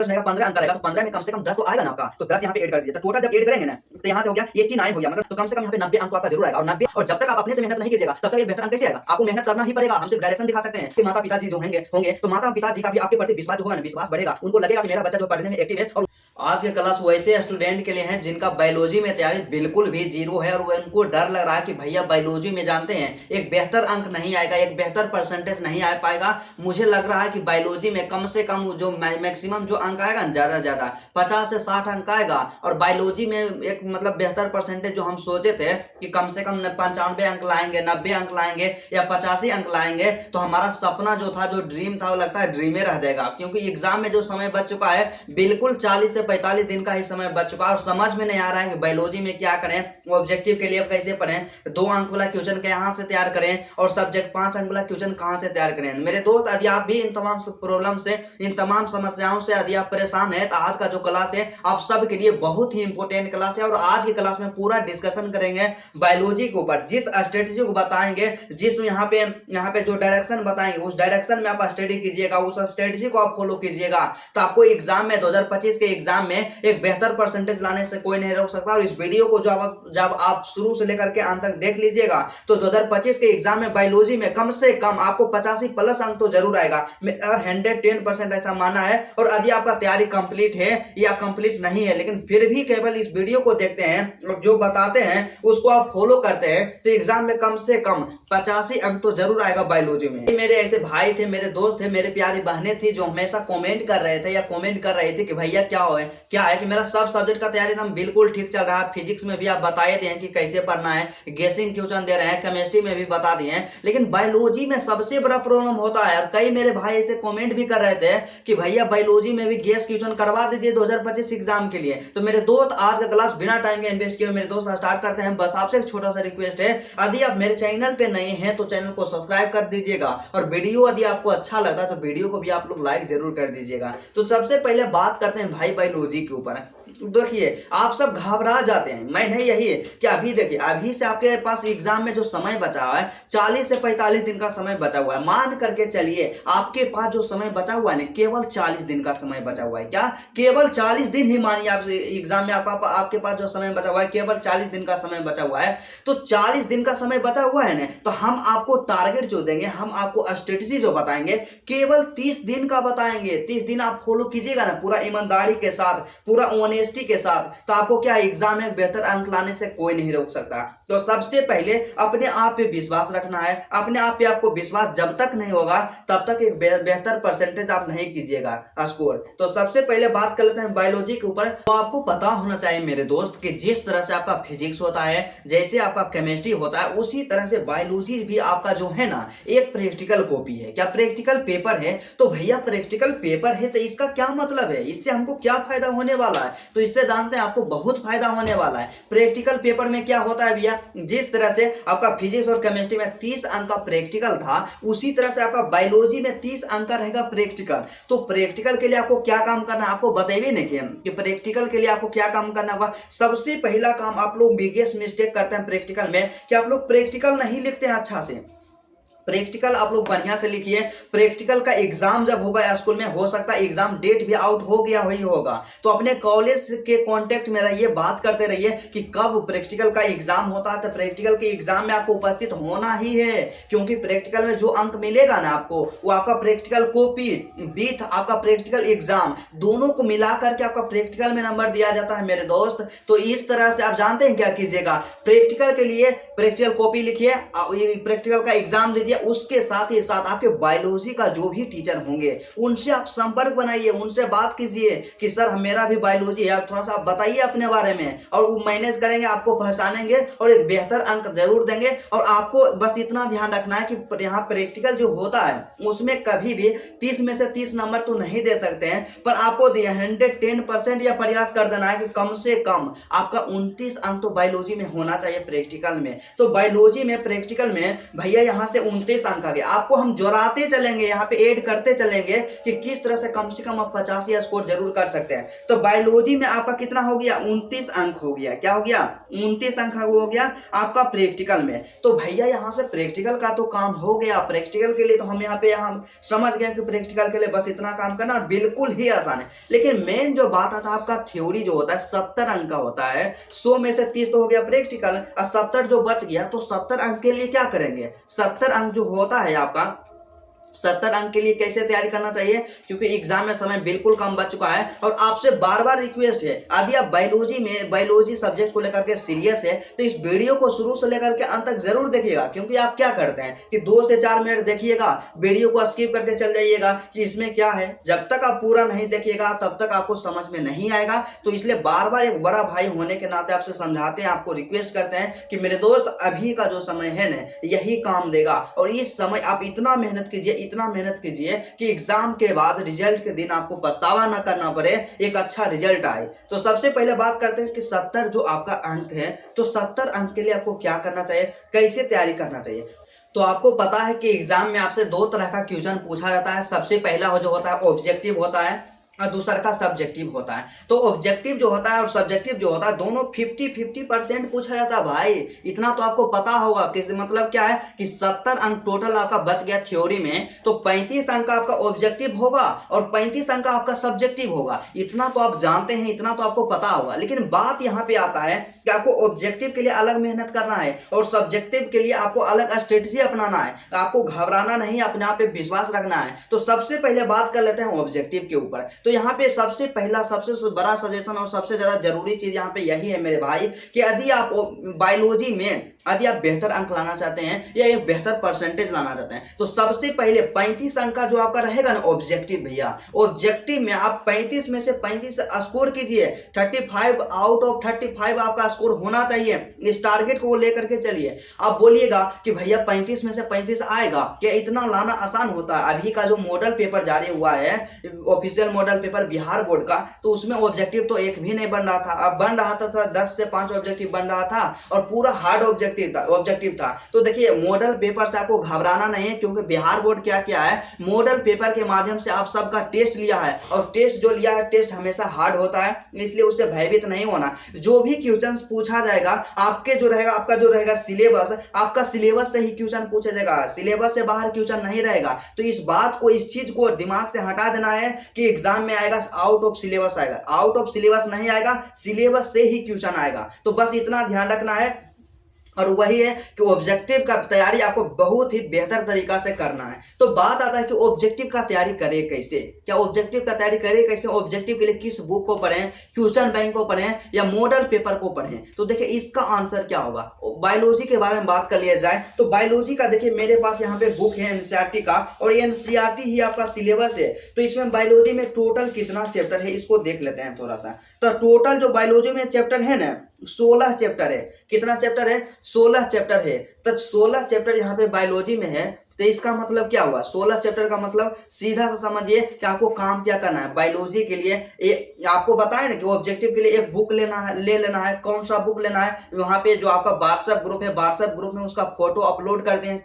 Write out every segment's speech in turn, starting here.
रहेगा 15 अंक रहेगा, तो 15 में कम से कम 10 तो आएगा ना आपका, तो 10 यहाँ पे ऐड कर दिया, तो टोटल जब ऐड करेंगे ना तो यहाँ से हो गया 89 हो गया, मतलब तो कम से कम यहाँ पे 90 अंक तो आपका जरूर आएगा। और 90, और जब तक आप अपने से मेहनत नहीं कीजिएगा तब तक ये बेहतर अंक कैसे आएगा? आपको मेहनत करना ही पड़ेगा। हम सिर्फ डायरेक्शन दिखा सकते हैं कि माता पिताजी जो होंगे तो माता पिताजी का भी आपके प्रति विश्वास जो होगा ना, विश्वास बढ़ेगा, उनको लगेगा कि मेरा बच्चा जो पढ़ने में एक्टिव है। और आज के क्लास वैसे स्टूडेंट के लिए हैं जिनका बायोलॉजी में तैयारी बिल्कुल भी जीरो है और उनको डर लग रहा है कि भैया बायोलॉजी में जानते हैं एक बेहतर अंक नहीं आएगा, एक बेहतर परसेंटेज नहीं आ पाएगा। मुझे लग रहा है कि बायोलॉजी में कम से कम जो मैक्सिमम जो अंक आएगा ना, ज्यादा से ज्यादा 50 से 60 अंक आएगा। और बायोलॉजी में एक मतलब बेहतर परसेंटेज जो हम सोचे थे कि कम से कम 95 अंक लाएंगे, 90 अंक लाएंगे या 85 अंक लाएंगे, तो हमारा सपना जो था, जो ड्रीम था, वो लगता है ड्रीमे रह जाएगा। क्योंकि एग्जाम में जो समय बच चुका है बिल्कुल 40 से 45 दिन का ही समय बच चुका है और समझ में नहीं आ रहा है कि बायोलॉजी में क्या करें, ऑब्जेक्टिव के लिए कैसे पढ़ें, 2 अंक वाला क्वेश्चन कहाँ से तैयार करें और सब्जेक्ट 5 अंक वाला क्वेश्चन कहाँ से तैयार करें। मेरे दोस्त, यदि आप भी इन तमाम प्रॉब्लम से, इन तमाम समस्याओं से यदि आप परेशान हैं, तो आज का जो क्लास है आप सबके लिए बहुत ही इंपॉर्टेंट क्लास है। और आज की क्लास में पूरा डिस्कशन करेंगे बायोलॉजी के ऊपर, जिस स्ट्रेटेजी को बताएंगे, जिस यहाँ पे जो डायरेक्शन बताएंगे, उस डायरेक्शन में आप स्टडी कीजिएगा, उस स्ट्रेटेजी को आप फॉलो कीजिएगा, तो आपको एग्जाम में 2025 के एग्जाम में एक बेहतर परसेंटेज लाने से कोई नहीं रोक सकता। और इस वीडियो को जब आप शुरू से लेकर के अंत तक देख लीजिएगा तो 2025 के एग्जाम में बायोलॉजी में कम से कम आपको 85 प्लस अंक तो जरूर आएगा। 110% ऐसा माना है। और यदि आपका तैयारी कंप्लीट है या कंप्लीट नहीं है, लेकिन फिर भी केवल इस वीडियो को देखते हैं और जो बताते हैं उसको आप फॉलो करते हैं, तो एग्जाम में कम से कम 85 अंक तो जरूर आएगा बायोलॉजी में। मेरे ऐसे भाई थे, मेरे दोस्त थे, मेरे प्यारी बहनें थी जो हमेशा कमेंट कर रहे थे या कमेंट कर रहे थे कि भैया क्या है कि मेरा सब सब्जेक्ट का तैयारी एकदम बिल्कुल ठीक चल रहा है। फिजिक्स में भी आप बताए दिए हैं कि कैसे पढ़ना है, गेसिंग क्वेश्चन दे रहे हैं, केमिस्ट्री में भी बता दिए हैं, लेकिन बायोलॉजी में सबसे बड़ा प्रॉब्लम होता है। और कई मेरे भाई ऐसे कमेंट भी कर रहे थे कि भैया बायोलॉजी में भी गेस क्वेश्चन करवा दीजिए 2025 एग्जाम के लिए। तो मेरे दोस्त, आज का क्लास बिना टाइम के इन्वेस्ट किए मेरे दोस्त स्टार्ट करते हैं। बस आपसे एक छोटा सा रिक्वेस्ट है, यदि आप मेरे चैनल पे नए हैं तो चैनल को सब्सक्राइब कर दीजिएगा, और वीडियो यदि आपको अच्छा लगा तो वीडियो को भी आप लोग लाइक जरूर कर दीजिएगा। तो सबसे पहले बात करते हैं भाई बायोलॉजी के ऊपर। देखिए, आप सब घबरा जाते हैं, मैं नहीं, यही है कि अभी देखिए, अभी से आपके पास एग्जाम में जो समय बचा हुआ है 40 से 45 दिन का समय बचा हुआ है। मान करके चलिए आपके पास जो समय बचा हुआ है ना, केवल 40 दिन का समय बचा हुआ है। क्या केवल 40 दिन ही मानिए आप एग्जाम में आपके पास जो समय बचा हुआ है केवल 40 दिन का समय बचा हुआ है। तो 40 दिन का समय बचा हुआ है ना, तो हम आपको टारगेट जो देंगे, हम आपको स्ट्रेटेजी जो बताएंगे केवल 30 दिन का बताएंगे। 30 दिन आप फॉलो कीजिएगा ना पूरा ईमानदारी के साथ, पूरा ऑनेस्टी के साथ, तो आपको क्या एग्जाम में बेहतर अंक लाने से कोई नहीं रोक सकता। तो सबसे पहले अपने आप पे विश्वास रखना है। अपने आप पे आपको विश्वास जब तक नहीं होगा तब तक एक बेहतर परसेंटेज आप नहीं कीजिएगा स्कोर। तो सबसे पहले बात कर लेते हैं बायोलॉजी के ऊपर। तो आपको पता होना चाहिए मेरे दोस्त कि जिस तरह से आपका फिजिक्स होता है, जैसे आपका केमिस्ट्री होता है, उसी तरह से बायोलॉजी भी आपका जो है ना एक प्रैक्टिकल कॉपी है। क्या प्रैक्टिकल पेपर है? तो भैया प्रैक्टिकल पेपर है तो इसका क्या मतलब है, इससे हमको क्या फायदा होने वाला है? तो इससे जानते हैं आपको बहुत फायदा होने वाला है। प्रैक्टिकल पेपर में क्या होता है भैया, जिस तरह से आपका फिजिक्स और केमिस्ट्री में 30 अंक का प्रैक्टिकल था, उसी तरह से आपका बायोलॉजी में 30 अंक का रहेगा प्रैक्टिकल। तो प्रैक्टिकल के लिए आपको क्या काम करना है, आपको बताइए नहीं कि प्रैक्टिकल के लिए आपको क्या काम करना होगा। सबसे पहला काम, आप लोग बिगेस्ट मिस्टेक करते हैं प्रैक्टिकल में कि आप लोग प्रैक्टिकल नहीं लिखते हैं अच्छा से। प्रैक्टिकल आप लोग बढ़िया से लिखिए। प्रैक्टिकल का एग्जाम जब होगा स्कूल में, हो सकता है एग्जाम डेट भी आउट हो गया ही होगा, तो अपने कॉलेज के कांटेक्ट में रहिए, बात करते रहिए कि कब प्रैक्टिकल का एग्जाम होता है। तो प्रैक्टिकल के एग्जाम में आपको उपस्थित होना ही है, क्योंकि प्रैक्टिकल में जो अंक मिलेगा ना आपको, वो आपका प्रैक्टिकल कॉपी विथ आपका प्रैक्टिकल एग्जाम दोनों को मिला करके आपका प्रैक्टिकल में नंबर दिया जाता है मेरे दोस्त। तो इस तरह से आप जानते हैं क्या कीजिएगा, प्रैक्टिकल के लिए प्रैक्टिकल कॉपी लिखिए, प्रैक्टिकल का एग्जाम लीजिए, उसके साथ ही साथ आपके बायोलॉजी का जो भी टीचर होंगे उनसे आप संपर्क बनाइए, उनसे बात कीजिए कि सर मेरा भी बायोलॉजी है, थोड़ा सा आप बताइए अपने बारे में, और वो मैनेज करेंगे, आपको पहचानेंगे और एक बेहतर अंक जरूर देंगे। और आपको बस इतना ध्यान रखना है कि यहाँ प्रैक्टिकल जो होता है उसमें कभी भी 30 में से 30 नंबर तो नहीं दे सकते हैं, पर आपको 110% यह प्रयास कर देना है कि कम से कम आपका 29 अंक तो बायोलॉजी में होना चाहिए प्रैक्टिकल में। तो बायोलॉजी में प्रैक्टिकल में भैया यहाँ से 29 29 अंक आ गया। आपको हम जोड़ाते चलेंगे, यहाँ पे ऐड करते चलेंगे कि किस तरह से कम आप 85 स्कोर जरूर कर सकते हैं। तो बायोलॉजी में आपका कितना हो गया, 29 अंक हो गया। क्या हो गया, 29 अंक हो गया आपका प्रैक्टिकल में। तो भैया यहाँ से प्रैक्टिकल का तो काम हो गया। प्रैक्टिकल के लिए तो हम यहाँ पे हम समझ गए कि प्रैक्टिकल के लिए बस इतना काम करना और बिल्कुल ही आसान है। लेकिन मेन जो बात आता है आपका थ्योरी जो होता है 70 अंक का होता है। 100 में से 30 तो हो गया प्रैक्टिकल और 70 जो बच गया, तो 70 अंक के लिए क्या करेंगे, 70 अंक जो होता है आपका 70 अंक के लिए कैसे तैयारी करना चाहिए, क्योंकि एग्जाम में समय बिल्कुल कम बच चुका है। और आपसे बार बार रिक्वेस्ट है, यदि आप बायोलॉजी सब्जेक्ट को लेकर के सीरियस है तो इस वीडियो को शुरू से लेकर के अंत तक जरूर देखिएगा। क्योंकि आप क्या करते हैं कि 2 से 4 मिनट देखिएगा, वीडियो को स्किप करके चल जाइएगा कि इसमें क्या है। जब तक आप पूरा नहीं देखिएगा तब तक आपको समझ में नहीं आएगा। तो इसलिए बार बार एक बड़ा भाई होने के नाते आपसे समझाते हैं, आपको रिक्वेस्ट करते हैं कि मेरे दोस्त अभी का जो समय है ना यही काम देगा। और इस समय आप इतना मेहनत कीजिए कि एग्जाम के बाद रिजल्ट के दिन आपको पछतावा न करना पड़े, एक अच्छा रिजल्ट आए। तो सबसे पहले बात करते हैं कि 70 जो आपका अंक है, तो 70 अंक के लिए आपको क्या करना चाहिए, कैसे तैयारी करना चाहिए। तो आपको पता है कि एग्जाम में आपसे 2 तरह का क्वेश्चन पूछा जाता है। सबसे पहला जो होता है ऑब्जेक्टिव होता है और दूसरा का सब्जेक्टिव होता है। तो ऑब्जेक्टिव जो होता है और सब्जेक्टिव जो होता है दोनों 50-50% पूछा जाता है भाई। इतना तो आपको पता होगा कि मतलब क्या है कि 70 अंक टोटल आपका बच गया थ्योरी में, तो 35 अंक का आपका ऑब्जेक्टिव होगा और 35 अंक का आपका सब्जेक्टिव होगा। इतना तो आप जानते हैं, इतना तो आपको पता होगा। लेकिन बात यहाँ पे आता है कि आपको ऑब्जेक्टिव के लिए अलग मेहनत करना है और सब्जेक्टिव के लिए आपको अलग स्ट्रेटजी अपनाना है। आपको घबराना नहीं, अपने आप पे विश्वास रखना है। तो सबसे पहले बात कर लेते हैं ऑब्जेक्टिव के ऊपर। तो यहाँ पे सबसे पहला, सबसे बड़ा सजेशन और सबसे ज्यादा जरूरी चीज यहाँ पे यही है मेरे भाई कि यदि आप बायोलॉजी में यदि आप बेहतर अंक लाना चाहते हैं या एक बेहतर परसेंटेज लाना चाहते हैं, तो सबसे पहले 35 अंक का जो आपका रहेगा ना ऑब्जेक्टिव, भैया ऑब्जेक्टिव में आप 35 में से 35 स्कोर कीजिए। 35 आउट ऑफ 35 आपका स्कोर होना चाहिए। इस टारगेट को लेकर के चलिए। आप बोलिएगा कि भैया 35 में से 35 आएगा क्या, इतना लाना आसान होता है। अभी का जो मॉडल पेपर जारी हुआ है, official model paper Bihar board का, तो उसमें ऑब्जेक्टिव तो एक भी नहीं बन रहा था। अब बन रहा था 10 से 5 ऑब्जेक्टिव बन रहा था और पूरा हार्ड ऑब्जेक्टिव था। तो देखिए मॉडल पेपर से आपको घबराना नहीं है, क्योंकि बिहार बोर्ड क्या किया है, मॉडल पेपर के माध्यम से आप सबका टेस्ट लिया है और टेस्ट जो लिया है, टेस्ट हमेशा हार्ड होता है, इसलिए उससे भयभीत नहीं होना। जो भी क्वेश्चन पूछा जाएगा आपके जो रहेगा, आपका जो रहेगा सिलेबस, आपका सिलेबस से ही क्वेश्चन पूछा जाएगा, सिलेबस से बाहर क्वेश्चन नहीं रहेगा। तो इस बात को, इस चीज को दिमाग से हटा देना है कि एग्जाम में आएगा आउट ऑफ सिलेबस आएगा। आउट ऑफ सिलेबस नहीं आएगा, सिलेबस से ही क्वेश्चन आएगा। तो बस इतना ध्यान रखना है। और वही है कि ऑब्जेक्टिव का तैयारी आपको बहुत ही बेहतर तरीका से करना है। तो बात आता है कि ऑब्जेक्टिव का तैयारी करें कैसे, क्या ऑब्जेक्टिव का तैयारी करें कैसे, ऑब्जेक्टिव के लिए किस बुक को पढ़ें, क्वेश्चन बैंक को पढ़ें या मॉडल पेपर को पढ़ें। तो देखिए इसका आंसर क्या होगा। बायोलॉजी के बारे में बात कर लिया जाए तो बायोलॉजी का देखिए मेरे पास यहाँ पे बुक है एनसीईआरटी का, और एनसीईआरटी ही आपका सिलेबस है। तो इसमें बायोलॉजी में टोटल कितना चैप्टर है इसको देख लेते हैं थोड़ा सा। तो टोटल जो बायोलॉजी में चैप्टर है ना 16 चैप्टर है। कितना चैप्टर है, 16 चैप्टर है। तो 16 चैप्टर यहाँ पे बायोलॉजी में है। तो इसका मतलब क्या हुआ, 16 चैप्टर का मतलब सीधा सा समझिए कि आपको काम क्या करना है बायोलॉजी के लिए। आपको बताए ना कि ऑब्जेक्टिव के लिए एक बुक लेना है, ले लेना है। कौन सा बुक लेना है, वहाँ पे जो आपका व्हाट्सएप ग्रुप है, व्हाट्सएप ग्रुप में उसका फोटो अपलोड कर दें।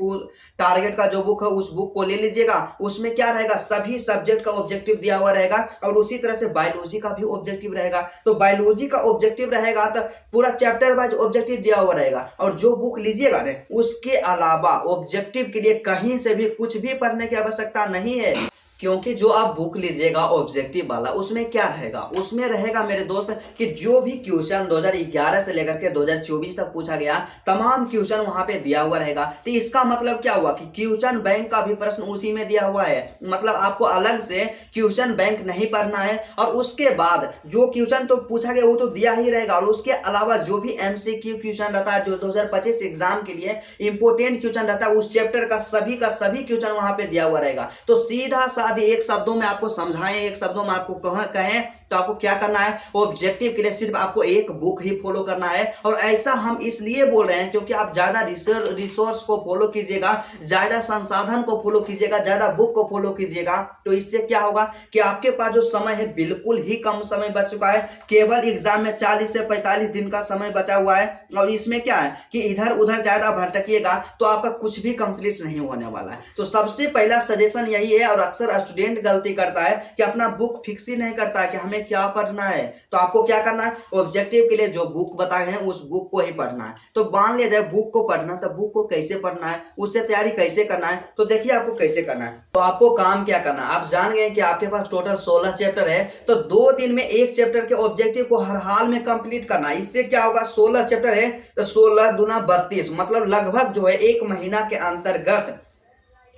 टारगेट का जो बुक है उस बुक को ले लीजिएगा। उसमें क्या रहेगा, सभी सब्जेक्ट का ऑब्जेक्टिव दिया हुआ रहेगा और उसी तरह से बायोलॉजी का भी ऑब्जेक्टिव रहेगा। तो बायोलॉजी का ऑब्जेक्टिव रहेगा तो पूरा चैप्टर वाइज ऑब्जेक्टिव दिया हुआ रहेगा। और जो बुक लीजिएगा ना उसके अलावा ऑब्जेक्टिव के लिए कहीं से भी कुछ भी पढ़ने की आवश्यकता नहीं है। क्योंकि जो आप बुक लीजिएगा ऑब्जेक्टिव वाला, उसमें क्या रहेगा, उसमें रहेगा मेरे दोस्त कि जो भी क्वेश्चन 2011 से लेकर के 2024 तक पूछा गया तमाम क्वेश्चन वहां पे दिया हुआ रहेगा। तो इसका मतलब क्या हुआ कि क्वेश्चन बैंक का भी प्रश्न उसी में दिया हुआ है। मतलब आपको अलग से क्वेश्चन बैंक नहीं पढ़ना है। और उसके बाद जो क्वेश्चन तो पूछा गया वो तो दिया ही रहेगा, और उसके अलावा जो भी एमसीक्यू क्वेश्चन रहता है जो 2025 एग्जाम के लिए इंपोर्टेंट क्वेश्चन रहता है उस चैप्टर का सभी क्वेश्चन वहां पे दिया हुआ रहेगा। तो सीधा यदि एक शब्दों में आपको समझाएं, एक शब्दों में आपको कहें तो आपको क्या करना है, ऑब्जेक्टिव के लिए सिर्फ आपको एक बुक ही फॉलो करना है। और ऐसा हम इसलिए बोल रहे हैं क्योंकि आप ज्यादा रिसोर्स को फॉलो कीजिएगा, ज्यादा संसाधन को फॉलो कीजिएगा, ज्यादा बुक को फॉलो कीजिएगा, तो इससे क्या होगा कि आपके पास जो समय है बिल्कुल ही कम समय बच चुका है। केवल एग्जाम में 40 से 45 दिन का समय बचा हुआ है और इसमें क्या है कि इधर उधर ज्यादा भटकिएगा तो आपका कुछ भी कंप्लीट नहीं होने वाला है। तो सबसे पहला सजेशन यही है, और अक्सर स्टूडेंट गलती करता है कि अपना बुक फिक्स ही नहीं करता है कि हमें क्या पढ़ना है। तो आपको क्या करना है, ऑब्जेक्टिव के लिए जो बुक बताए हैं उस बुक को ही पढ़ना है। तो मान लिया जाए बुक को पढ़ना, तो बुक को कैसे पढ़ना है, उससे तैयारी कैसे करना है, तो देखिए आपको कैसे करना है। तो आपको काम क्या करना है, आप जान गए कि आपके पास टोटल 16 चैप्टर है, तो 2 दिन में एक चैप्टर के ऑब्जेक्टिव को हर हाल में कंप्लीट करना है। इससे क्या होगा, 16 चैप्टर है तो 16 दूना 32, मतलब लगभग जो है 1 महीना के अंतर्गत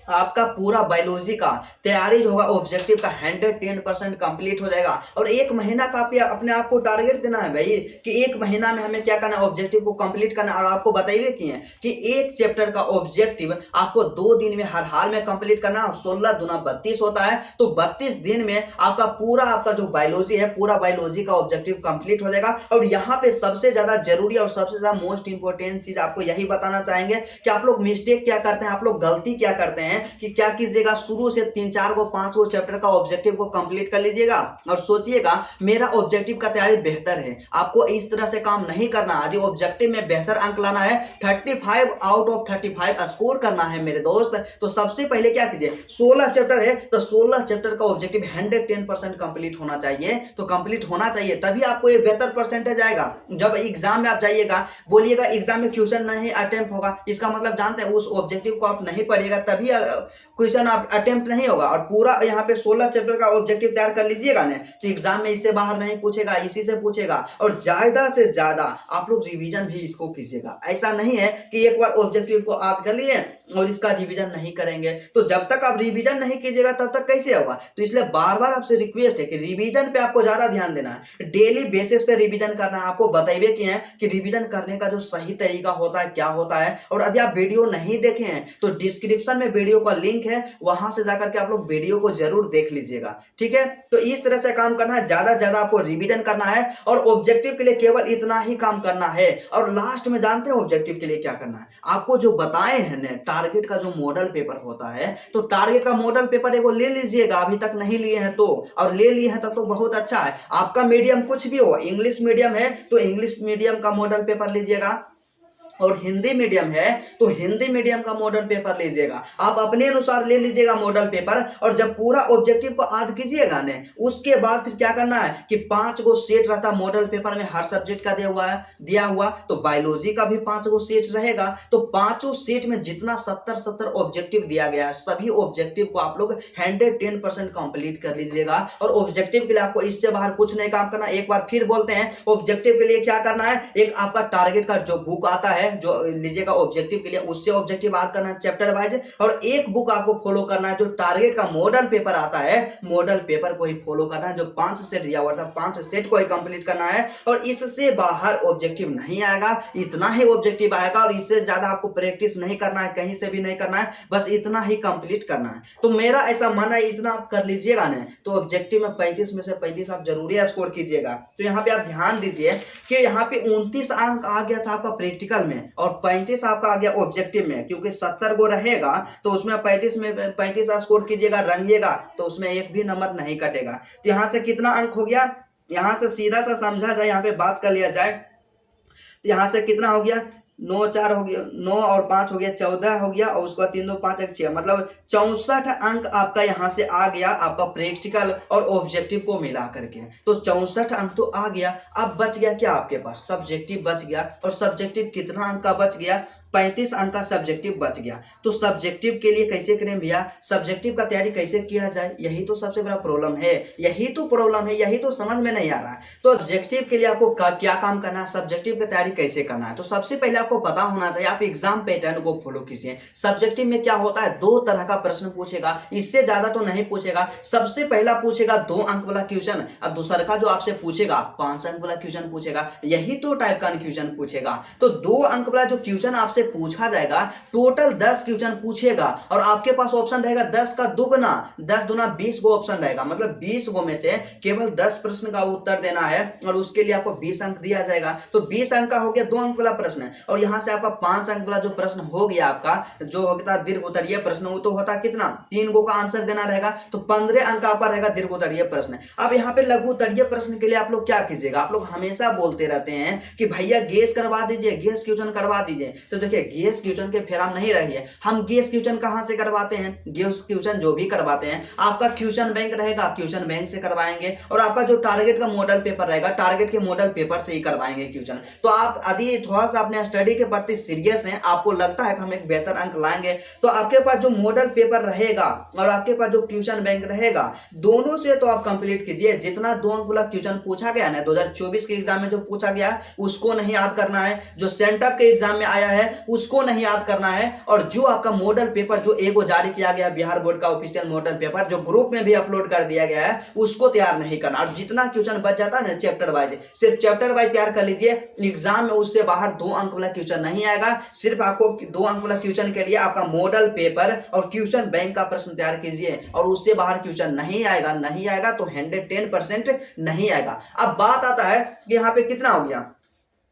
आपका पूरा बायोलॉजी का तैयारी जो होगा ऑब्जेक्टिव का 110% कंप्लीट हो जाएगा। और 1 महीना का अपने आप को टारगेट देना है भाई कि 1 महीना में हमें क्या करना है, ऑब्जेक्टिव को कंप्लीट करना है। और आपको बताइए कि एक चैप्टर का ऑब्जेक्टिव आपको 2 दिन में हर हाल में कंप्लीट करना है, और 16 दूना 32 होता है, तो 32 दिन में आपका जो बायोलॉजी है पूरा बायोलॉजी का ऑब्जेक्टिव कंप्लीट हो जाएगा। और यहाँ पे सबसे ज्यादा जरूरी और सबसे ज्यादा मोस्ट इंपोर्टेंट चीज आपको यही बताना चाहेंगे कि आप लोग मिस्टेक क्या करते हैं, आप लोग गलती क्या करते हैं कि क्या कीजिएगा, शुरू से 3-4 को 5 को चैप्टर का ऑब्जेक्टिव को कंप्लीट कर लीजिएगा और सोचिएगा मेरा ऑब्जेक्टिव का तैयारी बेहतर है। आपको इस तरह से काम नहीं करना। यदि ऑब्जेक्टिव में बेहतर अंक लाना है, 35 आउट ऑफ 35 स्कोर करना है मेरे दोस्त, तो सबसे पहले क्या कीजिए, 16 चैप्टर है तो 16 चैप्टर का ऑब्जेक्टिव 110% कंप्लीट होना चाहिए। तो कंप्लीट होना चाहिए तभी आपको एक बेहतर परसेंटेज आएगा। जब एग्जाम में आप जाइएगा, बोलिएगा एग्जाम में क्वेश्चन नहीं अटेम्प्ट होगा, इसका मतलब जानते हैं उस ऑब्जेक्टिव को आप नहीं पढ़िएगा तभी क्वेश्चन आप अटेम्प्ट नहीं होगा। और पूरा यहाँ पे 16 चैप्टर का ऑब्जेक्टिव तैयार कर लीजिएगा ना, तो एग्जाम में इससे बाहर नहीं पूछेगा, इसी से पूछेगा। और ज्यादा से ज्यादा आप लोग रिवीजन भी इसको कीजिएगा। ऐसा नहीं है कि एक बार ऑब्जेक्टिव को याद कर लिए और इसका रिवीजन नहीं करेंगे, तो जब तक आप रिवीजन नहीं कीजिएगा तब तक कैसे होगा। तो इसलिए बार बार आपसे रिक्वेस्ट है कि रिवीजन पे आपको ज्यादा ध्यान देना है, डेली बेसिस पे रिवीजन करना है। आपको बताइए कि है कि रिवीजन करने का जो सही तरीका होता है क्या होता है। और अभी आप वीडियो नहीं देखे हैं तो डिस्क्रिप्शन में वीडियो का लिंक है, वहां से जाकर के आप लोग वीडियो को जरूर देख लीजिएगा, ठीक है। तो इस तरह से काम करना है, ज्यादा से ज्यादा आपको रिवीजन करना है और ऑब्जेक्टिव के लिए केवल इतना ही काम करना है। और लास्ट में जानते हैं ऑब्जेक्टिव के लिए क्या करना है, आपको जो बताए हैं ना टारगेट का जो मॉडल पेपर होता है, तो टारगेट का मॉडल पेपर एगो ले लीजिएगा, अभी तक नहीं लिए हैं तो, और ले लिए हैं तब तो बहुत अच्छा है। आपका मीडियम कुछ भी हो, इंग्लिश मीडियम है तो इंग्लिश मीडियम का मॉडल पेपर लीजिएगा, और हिंदी मीडियम है तो हिंदी मीडियम का मॉडल पेपर लीजिएगा। आप अपने अनुसार ले लीजिएगा मॉडल पेपर। और जब पूरा ऑब्जेक्टिव को याद कीजिएगा ने, उसके बाद फिर क्या करना है कि 5 गो सेट रहता है मॉडल पेपर में, हर सब्जेक्ट का दिया हुआ, तो बायोलॉजी का भी 5 गो सेट रहेगा। तो 5 सेट में जितना 70 ऑब्जेक्टिव दिया गया है, सभी ऑब्जेक्टिव को आप लोग 110% कंप्लीट कर लीजिएगा। और ऑब्जेक्टिव के लिए आपको इससे बाहर कुछ नहीं काम करना। एक बार फिर बोलते हैं, ऑब्जेक्टिव के लिए क्या करना है, एक आपका टारगेट का जो बुक आता है जो लीजिएगा ऑब्जेक्टिव के लिए, उससे ऑब्जेक्टिव याद करना है चैप्टर वाइज। और एक बुक आपको फॉलो करना है जो टारगेट का मॉडल पेपर आता है, मॉडल पेपर को ही फॉलो करना है, जो 5 सेट दिया हुआ था 5 सेट को ही कंप्लीट करना है। और इससे बाहर ऑब्जेक्टिव नहीं आएगा, इतना ही ऑब्जेक्टिव आएगा। और इससे ज्यादा आपको प्रैक्टिस नहीं करना है, कहीं से भी नहीं करना है, बस इतना ही कंप्लीट करना है। तो मेरा ऐसा मानना है इतना आप कर लीजिएगा ना, तो ऑब्जेक्टिव में 35 में से 35 आप जरूरी स्कोर कीजिएगा। तो यहाँ पे आप ध्यान दीजिए कि यहाँ पे 29 अंक आ गया था आपका प्रैक्टिकल में और 35 आपका आ गया ऑब्जेक्टिव में, क्योंकि 70 गो रहेगा तो उसमें 35 स्कोर कीजिएगा, रंगिएगा तो उसमें एक भी नंबर नहीं कटेगा। तो यहाँ से कितना अंक हो गया, यहाँ से सीधा सा समझा जाए, यहाँ पे बात कर लिया जाए, तो यहाँ से कितना हो गया, 9 4 हो गया, 9 और 5 हो गया 14 हो गया, और उसके बाद 3 2 5 1 6, मतलब 64 अंक आपका यहाँ से आ गया आपका प्रैक्टिकल और ऑब्जेक्टिव को मिला करके। तो 64 अंक तो आ गया। अब बच गया क्या आपके पास, सब्जेक्टिव बच गया। और सब्जेक्टिव कितना अंक का बच गया, 35 अंक का सब्जेक्टिव बच गया। तो सब्जेक्टिव के लिए कैसे करें भैया, सब्जेक्टिव का तैयारी कैसे किया जाए, यही तो सबसे बड़ा प्रॉब्लम है, यही तो समझ में नहीं आ रहा है। तो सब्जेक्टिव के लिए आपको क्या काम करना है, सब्जेक्टिव की तैयारी कैसे करना है। तो सबसे पहले आपको पता होना चाहिए, आप एग्जाम पैटर्न को फॉलो कीजिए। सब्जेक्टिव में क्या होता है, 2 तरह का प्रश्न पूछेगा, इससे ज्यादा तो नहीं पूछेगा। सबसे पहला पूछेगा 2 अंक वाला क्वेश्चन, और दूसरा का जो आपसे पूछेगा 5 अंक वाला क्वेश्चन पूछेगा, यही तो टाइप का क्वेश्चन पूछेगा। तो 2 अंक वाला जो क्वेश्चन आपसे आपसे पूछा जाएगा, टोटल 10 क्वेश्चन पूछेगा और आपके पास ऑप्शन रहेगा 10 का दुगना, 10 दूना 20 गो ऑप्शन रहेगा, मतलब 20 गो में से केवल 10 प्रश्न का उत्तर देना है और उसके लिए आपको 20 अंक दिया जाएगा। तो 20 अंक का हो गया 2 अंक वाला प्रश्न, और यहाँ से आपका 5 अंक वाला जो प्रश्न हो गया आपका, जो होता दीर्घ उत्तरीय प्रश्न, वो तो होता कितना, 3 गो का आंसर देना रहेगा, तो 15 अंक आपका रहेगा दीर्घ उत्तरीय प्रश्न। अब यहाँ पे लघु उत्तरीय प्रश्न के लिए आप लोग क्या कीजिएगा, आप लोग हमेशा बोलते रहते हैं कि भैया गेस करवा दीजिए, गेस क्वेश्चन करवा दीजिए। तो देखिए गेस क्वेश्चन के फेराम नहीं रहिए, हम गेस क्वेश्चन कहां से करवाते हैं, गेस क्वेश्चन जो भी करवाते हैं आपका क्वेश्चन बैंक रहेगा, क्वेश्चन बैंक से करवाएंगे, और आपका जो टारगेट का मॉडल पेपर रहेगा, टारगेट के मॉडल पेपर से ही करवाएंगे क्वेश्चन। तो आप यदि थोड़ा सा अपने स्टडी के प्रति सीरियस हैं, आपको लगता है कि हम एक बेहतर अंक लाएंगे, तो आपके पास जो मॉडल पेपर रहेगा और आपके पास जो क्वेश्चन बैंक रहेगा, दोनों से तो आप कंप्लीट कीजिए। जितना 2 अंक वाला क्वेश्चन पूछा गया ना 2024 के एग्जाम में जो पूछा गया उसको नहीं याद करना है, जो सेंटअप के एग्जाम में आया है उसको नहीं याद करना है, और जो आपका मॉडल पेपर जो एगो जारी किया गया बिहार बोर्ड का ऑफिशियल मॉडल पेपर जो ग्रुप में भी अपलोड कर दिया गया है उसको तैयार नहीं करना। और जितना क्वेश्चन बच जाता है ना चैप्टर वाइज, सिर्फ चैप्टर वाइज तैयार कर लीजिए। एग्जाम में उससे बाहर 2 अंक वाला क्वेश्चन नहीं आएगा, सिर्फ आपको 2 अंक वाला क्वेश्चन के लिए आपका मॉडल पेपर और क्वेश्चन बैंक का प्रश्न तैयार कीजिए, और उससे बाहर क्वेश्चन नहीं आएगा तो 110% नहीं आएगा। अब बात आता है कि यहाँ पे कितना हो गया,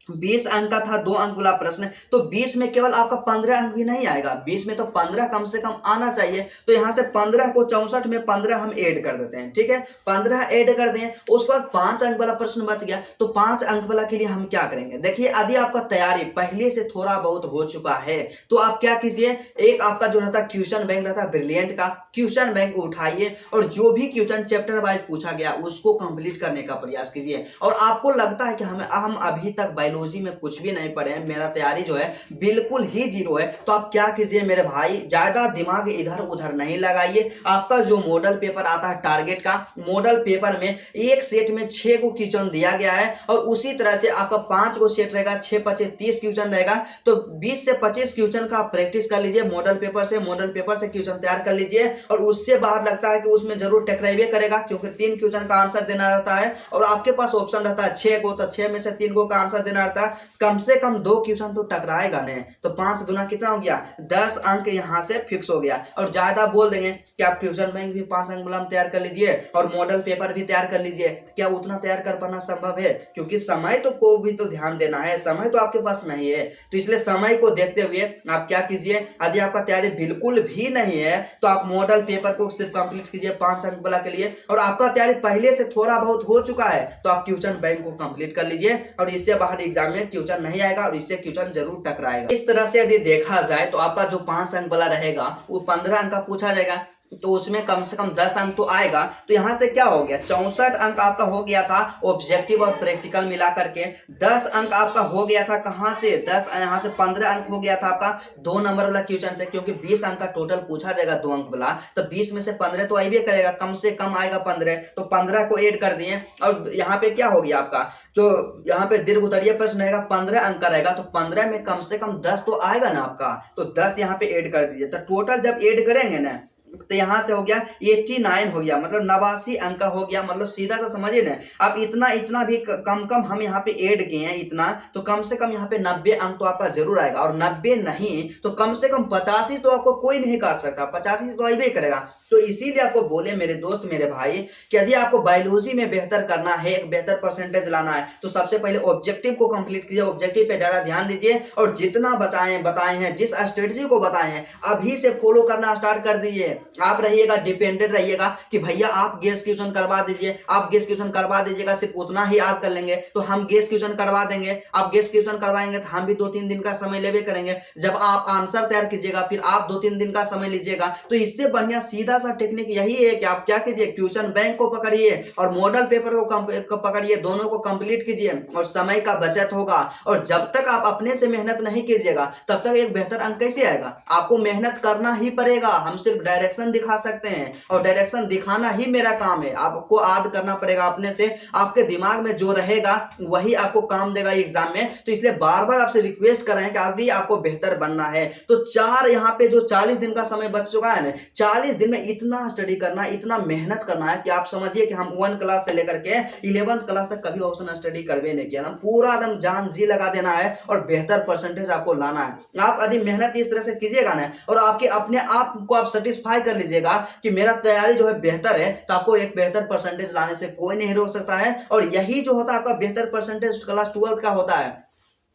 20 अंक का था 2 अंक वाला प्रश्न, तो 20 में केवल आपका 15 अंक भी नहीं आएगा, 20 में तो 15 कम से कम आना चाहिए। तो यहाँ से 15 को 64 में 15 हम ऐड कर देते हैं, ठीक है, 15 ऐड कर दें, उसके बाद 5 अंक वाला प्रश्न बच गया। तो 5 अंक वाला के लिए हम क्या करेंगे, देखिए यदि आपका तैयारी पहले से थोड़ा बहुत हो चुका है तो आप क्या कीजिए, एक आपका जो रहता है क्वेश्चन बैंक रहता है ब्रिलियंट का, क्वेश्चन बैंक उठाइए और जो भी क्वेश्चन चैप्टर वाइज पूछा गया उसको कंप्लीट करने का प्रयास कीजिए। और आपको लगता है कि हम अभी तक बायोलॉजी में कुछ भी नहीं पढ़े हैं, मेरा तैयारी जो है बिल्कुल ही जीरो है, तो आप क्या कीजिए मेरे भाई, ज्यादा दिमाग इधर उधर नहीं लगाइए। आपका जो मॉडल पेपर आता है टारगेट का, मॉडल पेपर में एक सेट में 6 को क्वेश्चन दिया गया है, और उसी तरह से आपका 5 को सेट रहेगा, 6 5 30 क्वेश्चन रहेगा। तो 20 से 25 क्वेश्चन का प्रैक्टिस कर लीजिए मॉडल पेपर से क्वेश्चन तैयार कर लीजिए, और उससे बाहर लगता है कि उसमें जरूर टकराइबे करेगा, क्योंकि 3 क्वेश्चन का आंसर देना रहता है और आपके पास ऑप्शन रहता है 6 को, तो 6 में से 3 को का आंसर देना रहता है, कम से कम 2 क्वेश्चन तो टकराएगा नहीं। तो 5 दूना कितना हो गया, 10 अंक यहाँ से फिक्स हो गया। और ज्यादा बोल देंगे कि आप क्वेश्चन बैंक भी 5 अंक वाला तैयार कर लीजिए और मॉडल पेपर भी तैयार कर लीजिए, क्या उतना तैयार कर पाना संभव है, क्योंकि समय तो को भी तो ध्यान देना है, समय तो आपके पास नहीं है। तो इसलिए समय को देखते हुए आप क्या कीजिए, यदि आपका तैयारी बिल्कुल भी नहीं है तो आप मॉडल पेपर को सिर्फ कंप्लीट कीजिए 5 अंक वाला के लिए, और आपका तैयारी पहले से थोड़ा बहुत हो चुका है तो आप क्वेश्चन बैंक को कंप्लीट कर लीजिए, और इससे बाहर एग्जाम में क्वेश्चन नहीं आएगा और इससे क्वेश्चन जरूर टकराएगा। इस तरह से यदि देखा जाए तो आपका जो 5 अंक वाला रहेगा वो 15 अंक का पूछा जाएगा, तो उसमें कम से कम 10 अंक तो आएगा। तो यहाँ से क्या हो गया, 64 अंक आपका हो गया था ऑब्जेक्टिव और प्रैक्टिकल मिला करके, 10 अंक आपका हो गया था कहाँ से, 10 यहाँ से 15 अंक हो गया था आपका 2 नंबर वाला क्वेश्चन से, क्योंकि 20 अंक का टोटल पूछा जाएगा 2 अंक वाला, तो 20 में से 15 तो आइए करेगा, कम से कम आएगा 15, तो 15 को ऐड कर दिए। और यहाँ पे क्या हो गया आपका, जो यहाँ पे दीर्घ उत्तरीय प्रश्न रहेगा 15 अंक का रहेगा, तो 15 में कम से कम 10 तो आएगा ना आपका, तो 10 यहाँ पे ऐड कर दीजिए। तो टोटल जब ऐड करेंगे ना तो यहाँ से हो गया 89 हो गया, मतलब 89 अंक का हो गया, मतलब सीधा सा समझिए ना आप, इतना भी कम हम यहाँ पे ऐड किए हैं इतना, तो कम से कम यहाँ पे 90 अंक तो आपका जरूर आएगा, और 90 नहीं तो कम से कम 85 तो आपको कोई नहीं काट सकता, 85 तो आइए करेगा। तो इसीलिए आपको बोले मेरे दोस्त मेरे भाई कि यदि आपको बायोलॉजी में बेहतर करना है, एक बेहतर परसेंटेज लाना है, तो सबसे पहले ऑब्जेक्टिव को कंप्लीट कीजिए, ऑब्जेक्टिव पे ज्यादा ध्यान दीजिए, और जितना बताए हैं जिस स्ट्रेटजी को बताए हैं अभी से फॉलो करना स्टार्ट कर दीजिए। आप रहिएगा डिपेंडेंट रहिएगा कि भैया आप गेस क्वेश्चन करवा दीजिए, आप गेस क्वेश्चन करवा दीजिएगा, सिर्फ उतना ही याद कर लेंगे तो हम गेस क्वेश्चन करवा देंगे, आप गेस क्वेश्चन करवाएंगे तो हम भी 2-3 दिन का समय लेवे करेंगे, जब आप आंसर तैयार कीजिएगा फिर आप 2-3 दिन का समय लीजिएगा। तो इससे बढ़िया सीधा सा टेक्निक यही है कि आप क्या कीजिए, क्वेश्चन बैंक को पकड़िए और मॉडल पेपर को पकड़िए, दोनों को कंप्लीट कीजिए और समय का बचत होगा। और जब तक आप अपने से मेहनत नहीं कीजिएगा तब तक एक बेहतर अंक कैसे आएगा, आपको मेहनत करना ही पड़ेगा। हम सिर्फ डायरेक्शन दिखा सकते हैं और डायरेक्शन दिखाना ही मेरा काम है, आपको याद करना पड़ेगा अपने से, आपके दिमाग में जो रहेगा वही आपको काम देगा एग्जाम में। तो इसलिए बार बार आपसे रिक्वेस्ट कर रहे हैं कि अभी आपको बेहतर बनना है तो 4 यहाँ पे जो 40 दिन का समय बच चुका है ना, 40 दिन में इतना स्टडी करना है, इतना मेहनत करना है कि आप समझिए कि हम 1 क्लास से लेकर के 11th क्लास तक कभी ऑप्शन स्टडी करवे नहीं किया ना। पूरा एकदम जान जी लगा देना है और बेहतर परसेंटेज आपको लाना है। आप यदि मेहनत इस तरह से कीजिएगा ना और आपके अपने आप को आप सेटिस्फाई कर लीजिएगा कि मेरा तैयारी जो है बेहतर है, तो आपको एक बेहतर परसेंटेज लाने से कोई नहीं रोक सकता है। और यही जो होता है आपका बेहतर परसेंटेज क्लास 12th का होता है,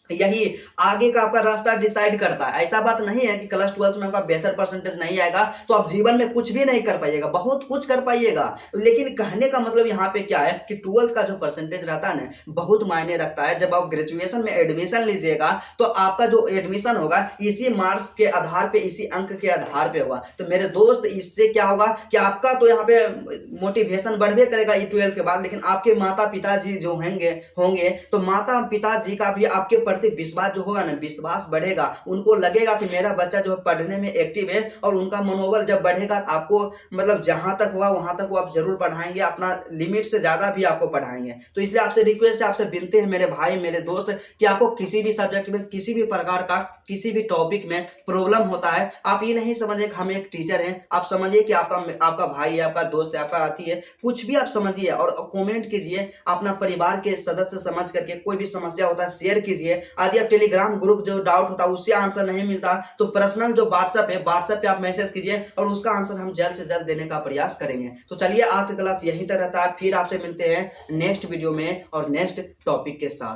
यही आगे का आपका रास्ता डिसाइड करता है। ऐसा बात नहीं है कि क्लास 12th में आपका बेहतर परसेंटेज नहीं आएगा तो आप जीवन में कुछ भी नहीं कर पाइएगा, बहुत कुछ कर पाइएगा। लेकिन कहने का मतलब यहाँ पे क्या है कि 12th का जो परसेंटेज रहता है ना बहुत मायने रखता है। जब आप ग्रेजुएशन में एडमिशन लीजिएगा तो आपका जो एडमिशन होगा इसी मार्क्स के आधार पे, इसी अंक के आधार पे होगा। तो मेरे दोस्त इससे क्या होगा कि आपका तो यहाँ पे मोटिवेशन बढ़वे करेगा 12th के बाद, लेकिन आपके माता पिताजी जो होंगे तो माता पिताजी का भी आपके विश्वास जो होगा ना, विश्वास बढ़ेगा। उनको लगेगा कि मेरा बच्चा जो है पढ़ने में एक्टिव है और उनका मनोबल जब बढ़ेगा आपको मतलब जहां तक हुआ वहां तक वो आप जरूर पढ़ाएंगे, अपना लिमिट से ज्यादा भी आपको पढ़ाएंगे। तो इसलिए आपसे रिक्वेस्ट है, आपसे विनती है मेरे भाई मेरे दोस्त कि आपको किसी भी सब्जेक्ट में, किसी भी प्रकार का, किसी भी टॉपिक में प्रॉब्लम होता है, आप ये नहीं समझिए कि हम एक टीचर हैं, आप समझिए कि आपका भाई है, आपका दोस्त है, आपका साथी है, कुछ भी आप समझिए और कमेंट कीजिए। अपना परिवार के सदस्य समझ करके कोई भी समस्या होता है शेयर कीजिए। यदि आप टेलीग्राम ग्रुप जो डाउट होता है उससे आंसर नहीं मिलता तो पर्सनल जो व्हाट्सएप है, व्हाट्सएप पे आप मैसेज कीजिए और उसका आंसर हम जल्द से जल्द देने का प्रयास करेंगे। तो चलिए आज का क्लास यहीं तक रहता है, फिर आपसे मिलते हैं नेक्स्ट वीडियो में और नेक्स्ट टॉपिक के साथ।